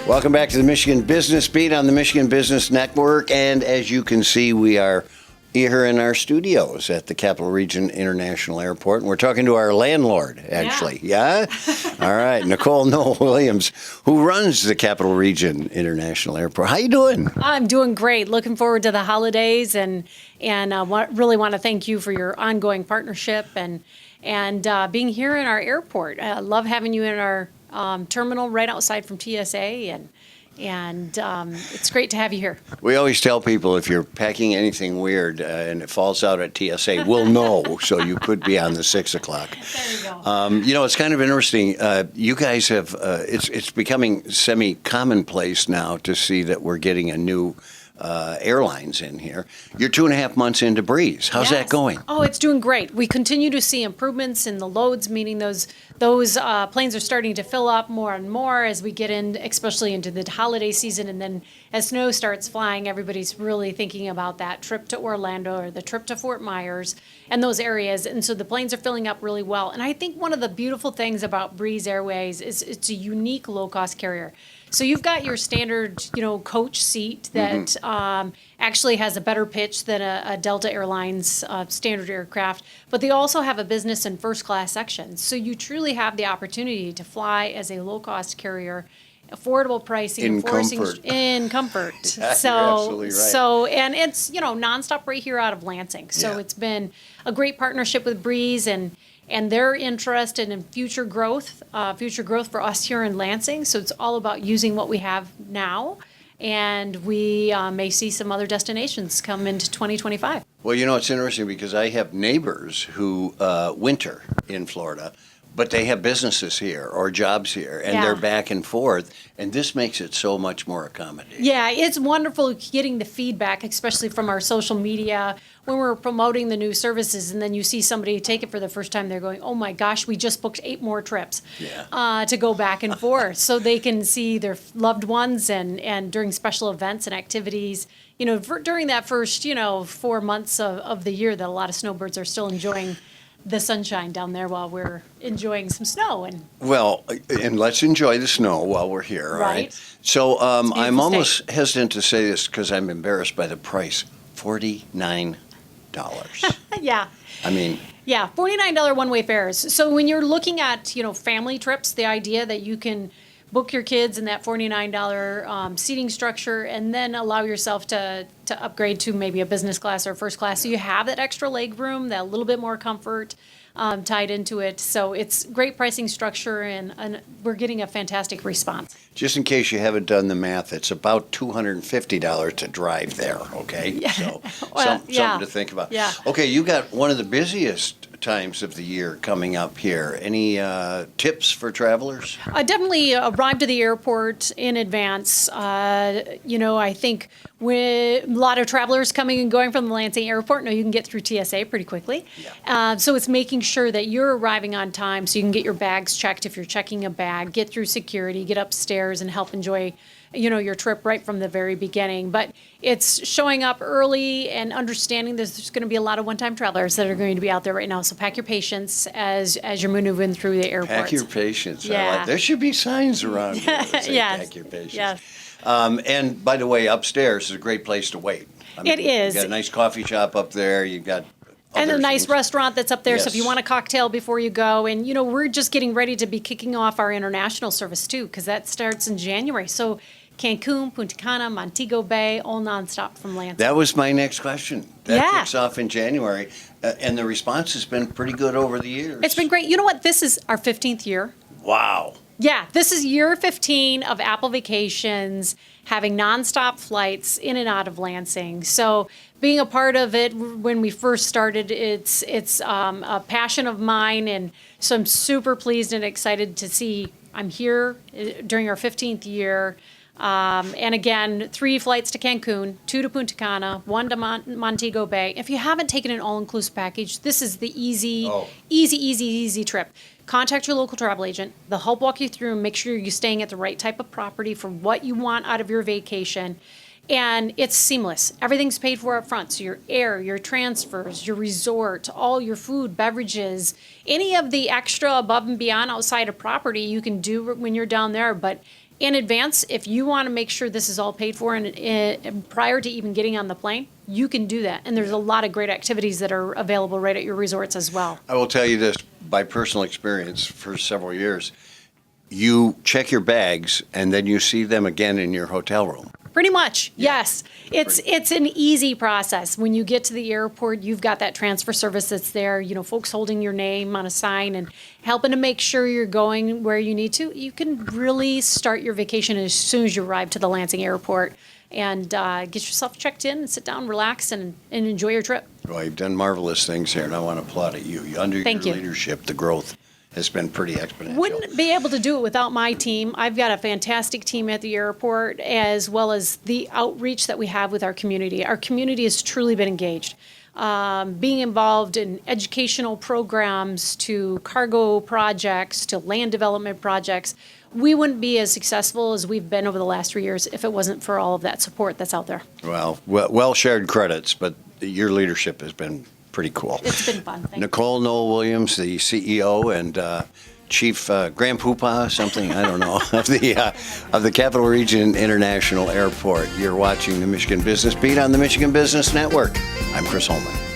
Welcome back to the Michigan Business Beat on the Michigan Business Network. And as you can see, we are here in our studios at the Capital Region International Airport. And we're talking to our landlord, actually. Yeah? All right. Nicole Noll-Williams, who runs the Capital Region International Airport. How you doing? I'm doing great. Looking forward to the holidays and really want to thank you for your ongoing partnership and being here in our airport. I love having you in our terminal right outside from TSA, and it's great to have you here. We always tell people if you're packing anything weird and it falls out at TSA, we'll know. So you could be on the 6 o'clock. There you go. It's kind of interesting. You guys have, it's becoming semi-commonplace now to see that we're getting a new airlines in here. You're 2.5 months into Breeze. How's that going? Oh, it's doing great. We continue to see improvements in the loads, meaning those planes are starting to fill up more and more as we get in, especially into the holiday season. And then as snow starts flying, everybody's really thinking about that trip to Orlando or the trip to Fort Myers and those areas. And so the planes are filling up really well. And I think one of the beautiful things about Breeze Airways is it's a unique low-cost carrier. So you've got your standard, coach seat that actually has a better pitch than a Delta Airlines standard aircraft, but they also have a business and first class section. So you truly have the opportunity to fly as a low-cost carrier, affordable pricing, in comfort. Yeah, so, you're absolutely right. So, and it's nonstop right here out of Lansing. So It's been a great partnership with Breeze and they're interested in future growth for us here in Lansing. So it's all about using what we have now, and we may see some other destinations come into 2025. Well, it's interesting because I have neighbors who winter in Florida, but they have businesses here or jobs here, and they're back and forth, and this makes it so much more accommodating. Yeah, it's wonderful getting the feedback, especially from our social media, when we're promoting the new services, and then you see somebody take it for the first time, they're going, oh my gosh, we just booked 8 more trips to go back and forth, so they can see their loved ones and during special events and activities. During that first, 4 months of the year that a lot of snowbirds are still enjoying the sunshine down there while we're enjoying some snow. And let's enjoy the snow while we're here, all right? So I'm almost hesitant to say this because I'm embarrassed by the price. $49. Yeah. I mean... Yeah, $49 one-way fares. So when you're looking at, family trips, the idea that you can book your kids in that $49 seating structure and then allow yourself to upgrade to maybe a business class or first class. So you have that extra leg room, that little bit more comfort tied into it. So it's great pricing structure, and we're getting a fantastic response. Just in case you haven't done the math, it's about $250 to drive there, okay? Yeah. So Well, something to think about. Yeah. Okay, you got one of the busiest times of the year coming up here. Any tips for travelers? Definitely arrive to the airport in advance. I think with a lot of travelers coming and going from the Lansing airport, you can get through TSA pretty quickly. Yeah. So it's making sure that you're arriving on time so you can get your bags checked if you're checking a bag, get through security, get upstairs and help enjoy your trip right from the very beginning. But it's showing up early and understanding there's going to be a lot of one-time travelers that are going to be out there right now. So pack your patience as you're maneuvering through the airport. Pack your patience. Yeah. There should be signs around here that say Yes. pack your patience. Yes. And by the way, upstairs is a great place to wait. It is. You got a nice coffee shop up there. You've got and a nice things. restaurant that's up there. So if you Yes. want a cocktail before you go, and we're just getting ready to be kicking off our international service too, because that starts in January. So Cancun, Punta Cana, Montego Bay, all nonstop from Lansing. That was my next question. That kicks off in January, and the response has been pretty good over the years. It's been great. You know what? This is our 15th year. Wow. Yeah, this is year 15 of Apple Vacations, having nonstop flights in and out of Lansing. So being a part of it when we first started, it's a passion of mine, and so I'm super pleased and excited to see I'm here during our 15th year. And again, 3 flights to Cancun, 2 to Punta Cana, 1 to Montego Bay. If you haven't taken an all-inclusive package, this is the easy trip. Contact your local travel agent. They'll help walk you through and make sure you're staying at the right type of property for what you want out of your vacation. And it's seamless. Everything's paid for up front. So your air, your transfers, your resort, all your food, beverages, any of the extra above and beyond outside of property you can do when you're down there. But in advance, if you want to make sure this is all paid for and prior to even getting on the plane, you can do that. And there's a lot of great activities that are available right at your resorts as well. I will tell you this by personal experience for several years. You check your bags and then you see them again in your hotel room. Pretty much, yes. It's an easy process. When you get to the airport, you've got that transfer service that's there, you know, folks holding your name on a sign and helping to make sure you're going where you need to. You can really start your vacation as soon as you arrive to the Lansing airport and get yourself checked in and sit down, relax, and enjoy your trip. Well, you've done marvelous things here, and I want to applaud at you. Under Thank your you. leadership, the growth has been pretty exponential. Wouldn't be able to do it without my team. I've got a fantastic team at the airport, as well as the outreach that we have with our community. Our community has truly been engaged. Being involved in educational programs, to cargo projects, to land development projects. We wouldn't be as successful as we've been over the last 3 years if it wasn't for all of that support that's out there. Well shared credits, but your leadership has been pretty cool. It's been fun. Thank you. Nicole Noll-Williams, the CEO and Chief Grand Poopah, something, I don't know, of the Capital Region International Airport. You're watching the Michigan Business Beat on the Michigan Business Network. I'm Chris Holman.